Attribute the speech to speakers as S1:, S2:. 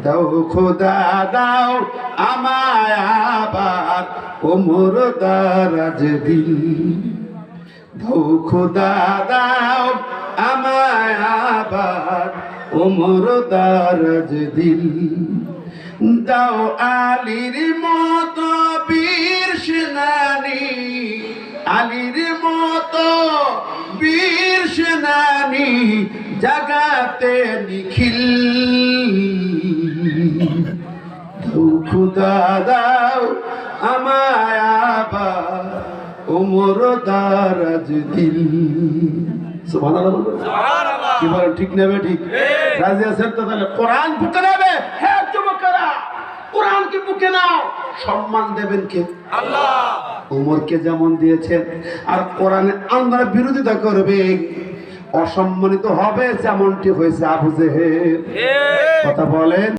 S1: দাও খোদা দাও আমায় আবার ওমর দারাজ দিল। দাও খোদা দাও আমায় আবার ওমর দারাজ দিল। দাও আলীর মতো বীর সেনানী, আলীর মতো বীর সেনানী জাগাতে নিখিল। দাও খোদা দাও আমায় আবার ওমর দারাজ দিল। সুবহানাল্লাহ। কি বলেন, ঠিক নেবে? ঠিক রাজি আছেন তো? তাহলে কোরআন বুকে নেবে। হ্যাঁ যুবকেরা, কোরআনকে বুকে নাও। সম্মান দেবেন কে? আল্লাহ। ওমরকে যেমন দিয়েছেন, আর কোরআনে আমরা বিরোধিতা করবে, অসম্মানিত হবে যেমনটি হয়েছে আবু জেহেল। কথা বলেন।